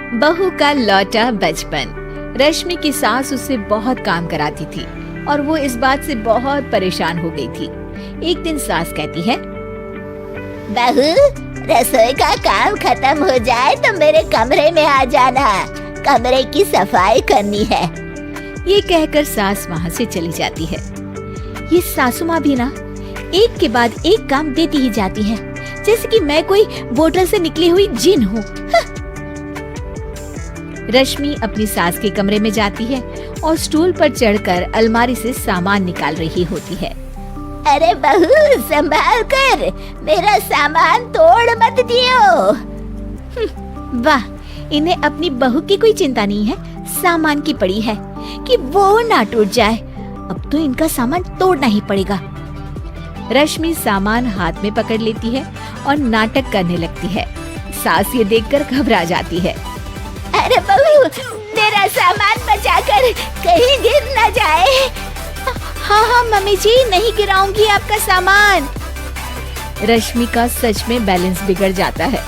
बहू का लौटा बचपन। रश्मि की सास उससे बहुत काम कराती थी और वो इस बात से बहुत परेशान हो गई थी। एक दिन सास कहती है, बहू, रसोई का काम खत्म हो जाए तो मेरे कमरे में आ जाना, कमरे की सफाई करनी है। ये कहकर सास वहाँ से चली जाती है। ये सासू माँ भी ना एक के बाद एक काम देती ही जाती है, जैसे कि मैं कोई बोतल से निकली हुई जिन हूँ। रश्मि अपनी सास के कमरे में जाती है और स्टूल पर चढ़कर अलमारी से सामान निकाल रही होती है। अरे बहू, संभाल कर, मेरा सामान तोड़ मत दियो। वाह, इन्हें अपनी बहू की कोई चिंता नहीं है, सामान की पड़ी है कि वो ना टूट जाए। अब तो इनका सामान तोड़ना ही पड़ेगा। रश्मि सामान हाथ में पकड़ लेती है और नाटक करने लगती है। सास ये देखकर घबरा जाती है। अरे बहू, मेरा सामान बचाकर कहीं गिर न जाए। हाँ हाँ मम्मी जी, नहीं गिराऊंगी आपका सामान। रश्मि का सच में बैलेंस बिगड़ जाता है।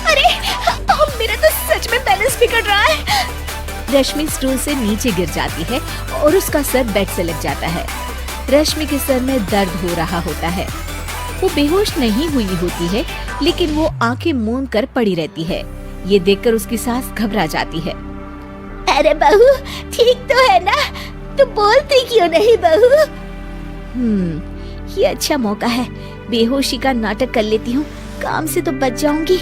अरे, मेरा तो सच में बैलेंस बिगड़ रहा है। रश्मि स्टूल से नीचे गिर जाती है और उसका सर बेड से लग जाता है। रश्मि के सर में दर्द हो रहा होता है। वो बेहोश नहीं हुई होती है, लेकिन वो आंखें मूंद कर पड़ी रहती है। ये देखकर उसकी सास घबरा जाती है। अरे बहू, ठीक तो है ना? तू बोलती क्यों नहीं बहू? ये अच्छा मौका है, बेहोशी का नाटक कर लेती हूँ, काम से तो बच जाऊंगी।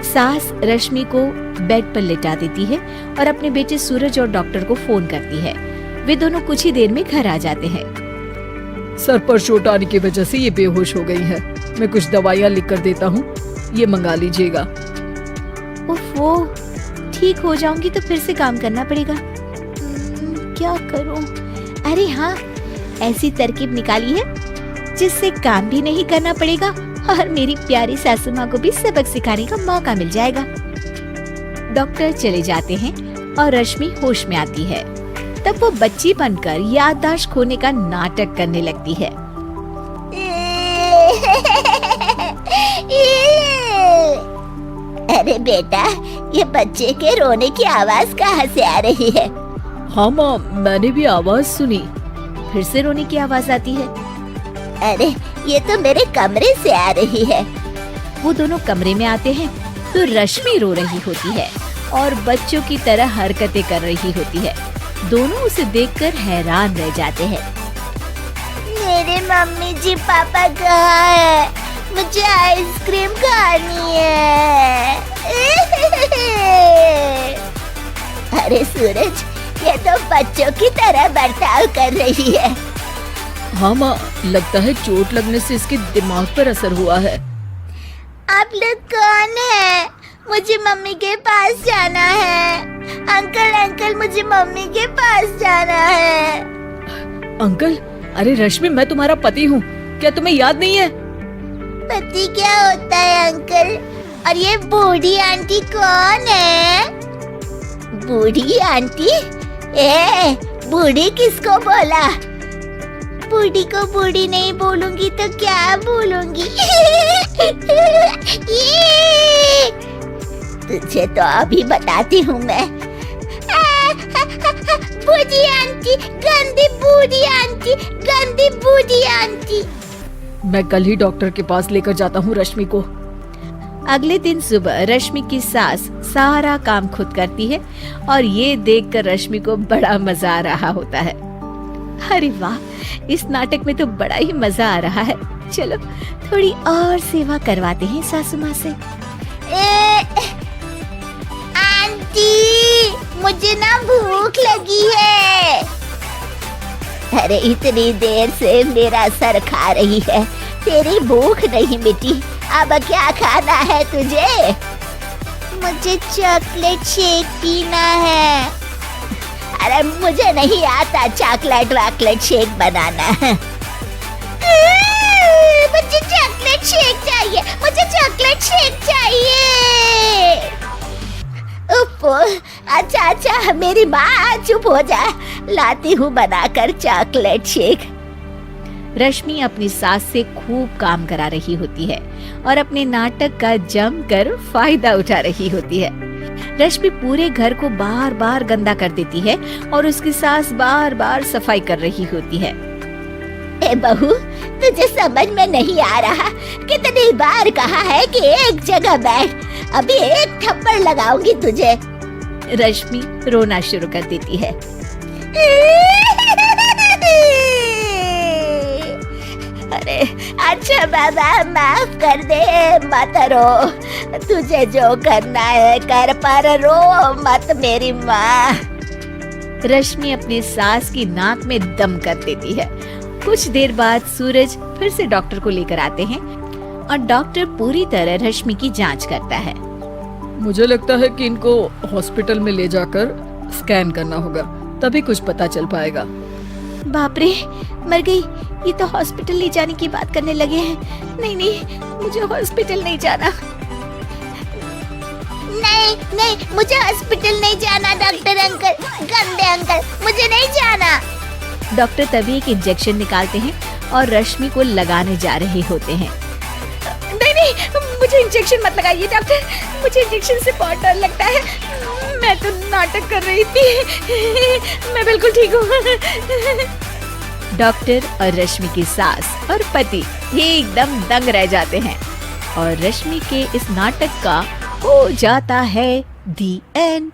सास रश्मि को बेड पर लेटा देती है और अपने बेटे सूरज और डॉक्टर को फोन करती है। वे दोनों कुछ ही देर में घर आ जाते हैं। सर पर चोट आने की वजह से ये बेहोश हो गई है। मैं कुछ दवाइयाँ लिख कर देता हूँ, ये मंगा लीजिएगा। वो ठीक हो जाऊंगी तो फिर से काम करना पड़ेगा। क्या करूं? अरे हाँ, ऐसी तरकीब निकाली है जिससे काम भी नहीं करना पड़ेगा और मेरी प्यारी सासू माँ को भी सबक सिखाने का मौका मिल जाएगा। डॉक्टर चले जाते हैं और रश्मि होश में आती है। तब वो बच्ची बनकर याददाश्त खोने का नाटक करने लगती है। अरे बेटा, ये बच्चे के रोने की आवाज कहाँ से आ रही है? हाँ माँ, मैंने भी आवाज सुनी। फिर से रोने की आवाज आती है। अरे, ये तो मेरे कमरे से आ रही है। वो दोनों कमरे में आते हैं तो रश्मि रो रही होती है और बच्चों की तरह हरकतें कर रही होती है। दोनों उसे देखकर हैरान रह जाते हैं। मेरे मम्मी जी पापा कहाँ है? मुझे आइसक्रीम खानी है। अरे सूरज, ये तो बच्चों की तरह बर्ताव कर रही है। हाँ माँ, लगता है चोट लगने से इसके दिमाग पर असर हुआ है। आप लोग कौन है? मुझे मम्मी के पास जाना है। अंकल अंकल, मुझे मम्मी के पास जाना है। अंकल? अरे रश्मि, मैं तुम्हारा पति हूँ, क्या तुम्हें याद नहीं है? पति क्या होता है अंकल? और ये बूढ़ी आंटी कौन है? बूढ़ी आंटी? बूढ़ी किसको बोला? बूढ़ी को बूढ़ी नहीं बोलूंगी तो क्या बोलूंगी? तुझे तो अभी बताती हूँ मैं। बूढ़ी आंटी, गंदी बूढ़ी आंटी, गंदी बूढ़ी आंटी। मैं कल ही डॉक्टर के पास लेकर जाता हूँ रश्मि को। अगले दिन सुबह रश्मि की सास सारा काम खुद करती है और ये देखकर रश्मि को बड़ा मजा आ रहा होता है। अरे वाह, इस नाटक में तो बड़ा ही मजा आ रहा है। चलो थोड़ी और सेवा करवाते हैं सासू माँ से। आंटी, मुझे ना भूख लगी है। अरे इतनी देर से मेरा सर खा रही है, तेरी भूख नहीं मिटी। अब क्या खाना है तुझे? मुझे चॉकलेट शेक पीना है। अरे मुझे नहीं आता चॉकलेट वाकलेट शेक बनाना। मुझे चॉकलेट शेक चाहिए, मुझे चॉकलेट शेक चाहिए। अच्छा, मेरी माँ चुप हो जा, लाती हूँ बनाकर चॉकलेट शेक। रश्मि अपनी सास से खूब काम करा रही होती है और अपने नाटक का जमकर फायदा उठा रही होती है। रश्मि पूरे घर को बार बार गंदा कर देती है और उसकी सास बार बार सफाई कर रही होती है। ए बहू, तुझे समझ में नहीं आ रहा? कितनी बार कहा है कि एक जगह बैठ, अभी एक थप्पड़ लगाऊंगी तुझे। रश्मि रोना शुरू कर देती है। अरे अच्छा बाबा, माफ कर दे, मत रो। तुझे जो करना है कर, पर रो मत मेरी माँ। रश्मि अपनी सास की नाक में दम कर देती है। कुछ देर बाद सूरज फिर से डॉक्टर को लेकर आते हैं और डॉक्टर पूरी तरह रश्मि की जांच करता है। मुझे लगता है कि इनको हॉस्पिटल में ले जाकर स्कैन करना होगा, तभी कुछ पता चल पाएगा। बाप रे, मर गई। ये तो हॉस्पिटल ले जाने की बात करने लगे हैं। नहीं नहीं, मुझे हॉस्पिटल नहीं जाना। नहीं नहीं, मुझे हॉस्पिटल नहीं जाना डॉक्टर अंकल, गंदे अंकल, मुझे नहीं जाना। डॉक्टर तभी एक इंजेक्शन निकालते हैं और रश्मि को लगाने जा रहे होते हैं। नहीं नहीं, मुझे इंजेक्शन मत लगाइए डॉक्टर, मुझे इंजेक्शन से बहुत डर लगता है। मैं तो नाटक कर रही थी, मैं बिल्कुल ठीक हूँ। डॉक्टर और रश्मि की सास और पति ये एकदम दंग रह जाते हैं और रश्मि के इस नाटक का हो जाता है दी एंड।